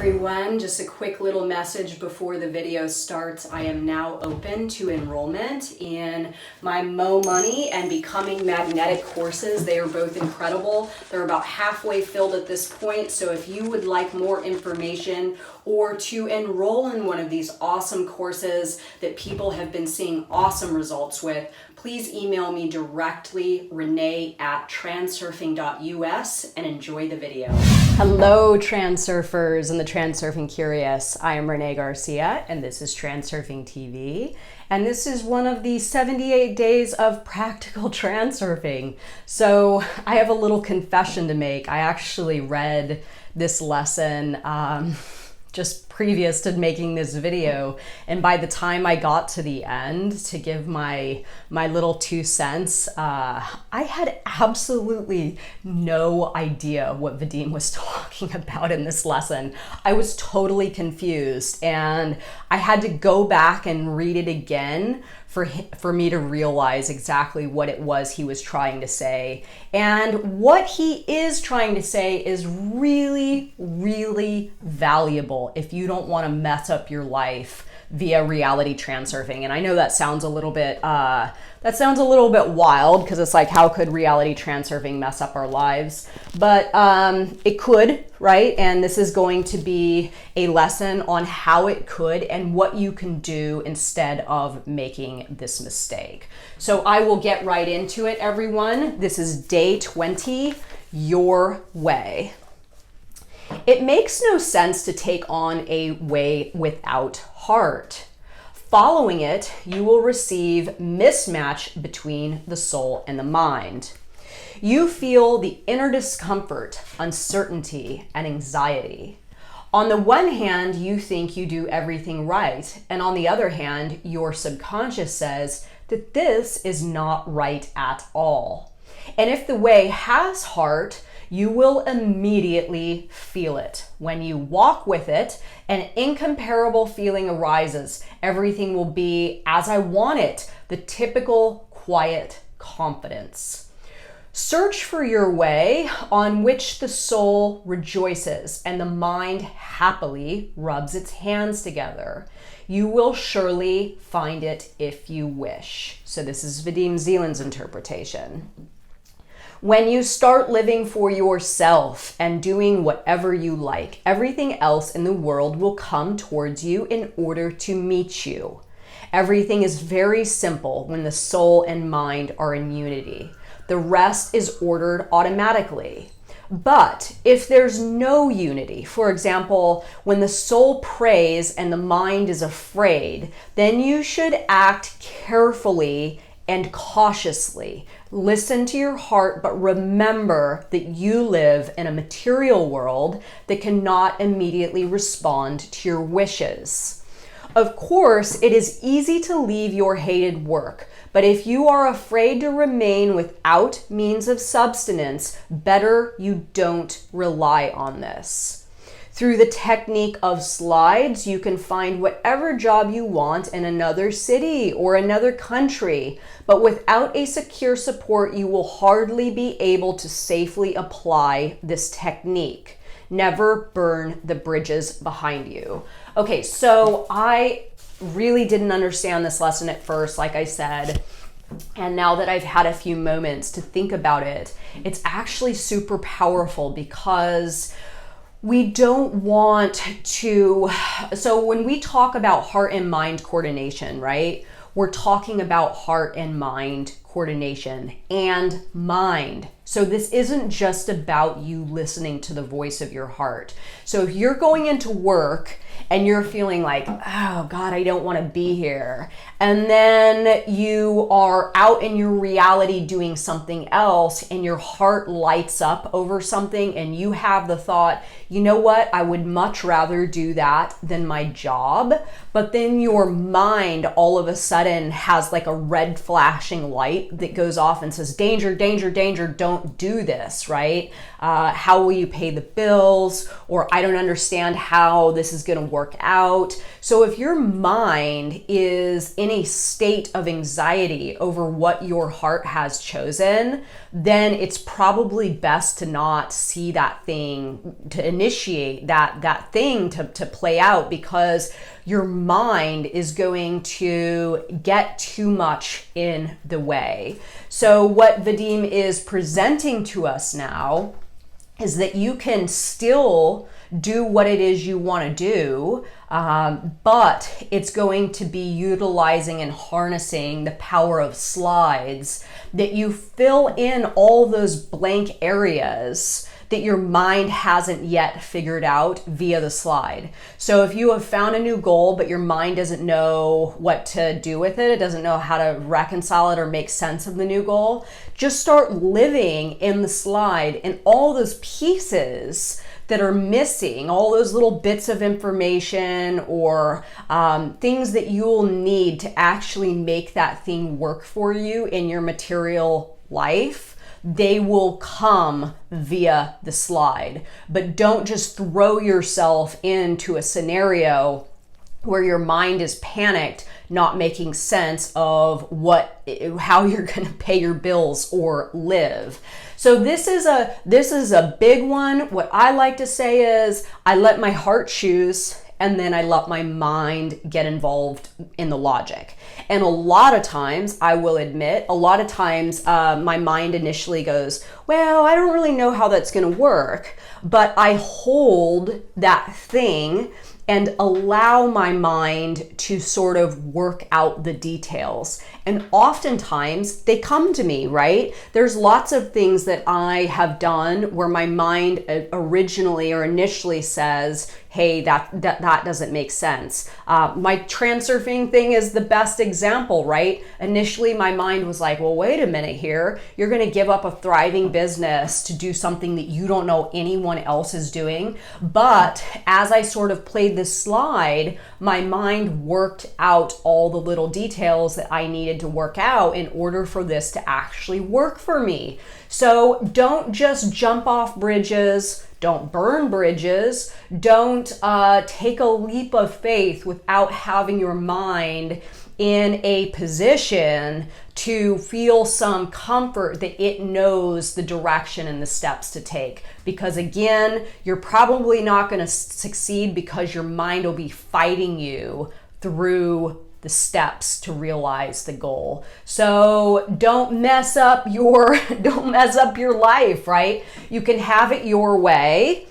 everyone. Just a quick little message before the video starts. I am now open to enrollment in my Mo Money and Becoming Magnetic courses. They are both incredible. They're about halfway filled at this point. So if you would like more information or to enroll in one of these awesome courses that people have been seeing awesome results with, please email me directly, Renee at transurfing.us, and enjoy the video. Hello, Transurfers and the Transurfing Curious. I am Renee Garcia, and this is TransurfingTV. And this is one of the 78 days of practical transurfing. So I have a little confession to make. I actually read this lesson just previous to making this video, and by the time I got to the end to give my little 2 cents, I had absolutely no idea what Vadim was talking about in this lesson. I was totally confused, and I had to go back and read it again for me to realize exactly what it was he was trying to say. And what he is trying to say is really, really valuable if you don't want to mess up your life via reality transurfing. And I know that sounds a little bit wild, because it's like, how could reality transurfing mess up our lives? But it could, right? And this is going to be a lesson on how it could and what you can do instead of making this mistake. So I will get right into it, everyone. This is day 20, your way. It makes no sense to take on a way without heart. Following it, you will receive mismatch between the soul and the mind. You feel the inner discomfort, uncertainty, and anxiety. On the one hand, you think you do everything right, and on the other hand, your subconscious says that this is not right at all. And if the way has heart, you will immediately feel it. When you walk with it, an incomparable feeling arises. Everything will be as I want it, the typical quiet confidence. Search for your way on which the soul rejoices and the mind happily rubs its hands together. You will surely find it if you wish. So this is Vadim Zeland's interpretation. When you start living for yourself and doing whatever you like, everything else in the world will come towards you in order to meet you. Everything is very simple when the soul and mind are in unity. The rest is ordered automatically. But if there's no unity, for example, when the soul prays and the mind is afraid, then you should act carefully and cautiously. Listen to your heart, but remember that you live in a material world that cannot immediately respond to your wishes. Of course, it is easy to leave your hated work, but if you are afraid to remain without means of subsistence, better you don't rely on this. Through the technique of slides, you can find whatever job you want in another city or another country, but without a secure support, you will hardly be able to safely apply this technique. Never burn the bridges behind you. Okay, so I really didn't understand this lesson at first, like I said. And now that I've had a few moments to think about it, it's actually super powerful, because we don't want to, so when we talk about heart and mind coordination, right? We're talking about heart and mind coordination and mind. So this isn't just about you listening to the voice of your heart. So if you're going into work and you're feeling like, oh God, I don't want to be here, and then you are out in your reality doing something else and your heart lights up over something and you have the thought, you know what, I would much rather do that than my job, but then your mind all of a sudden has like a red flashing light that goes off and says, danger, danger, danger, don't don't do this, right? How will you pay the bills? Or I don't understand how this is going to work out. So if your mind is in a state of anxiety over what your heart has chosen, then it's probably best to not see that thing, to initiate that thing to play out, because your mind is going to get too much in the way. So what Vadim is presenting to us now is that you can still do what it is you want to do, but it's going to be utilizing and harnessing the power of slides, that you fill in all those blank areas that your mind hasn't yet figured out via the slide. So if you have found a new goal, but your mind doesn't know what to do with it, it doesn't know how to reconcile it or make sense of the new goal, just start living in the slide and all those pieces that are missing, all those little bits of information or things that you'll need to actually make that thing work for you in your material life. They will come via the slide. But don't just throw yourself into a scenario where your mind is panicked, not making sense of how you're going to pay your bills or live. So this is a big one. What I like to say is I let my heart choose, and then I let my mind get involved in the logic. And a lot of times, I will admit, my mind initially goes, well, I don't really know how that's going to work, but I hold that thing and allow my mind to sort of work out the details. And oftentimes they come to me, right? There's lots of things that I have done where my mind originally or initially says, hey, that doesn't make sense. My transurfing thing is the best example, right? Initially, my mind was like, well, wait a minute here. You're going to give up a thriving business to do something that you don't know anyone else is doing. But as I sort of played this slide, my mind worked out all the little details that I needed to work out in order for this to actually work for me. So don't just jump off bridges. Don't burn bridges. Don't take a leap of faith without having your mind in a position to feel some comfort that it knows the direction and the steps to take. Because again, you're probably not going to succeed because your mind will be fighting you through the steps to realize the goal. So don't mess up your life, right? You can have it your way,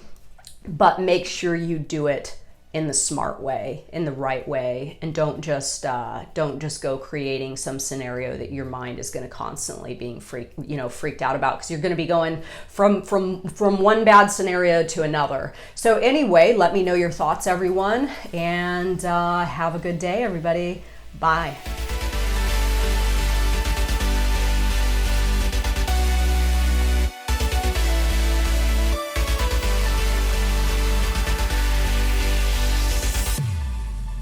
but make sure you do it in the smart way, in the right way, and don't just go creating some scenario that your mind is going to constantly being freaked out about, because you're going to be going from one bad scenario to another. So anyway, let me know your thoughts, everyone, and have a good day, everybody. Bye.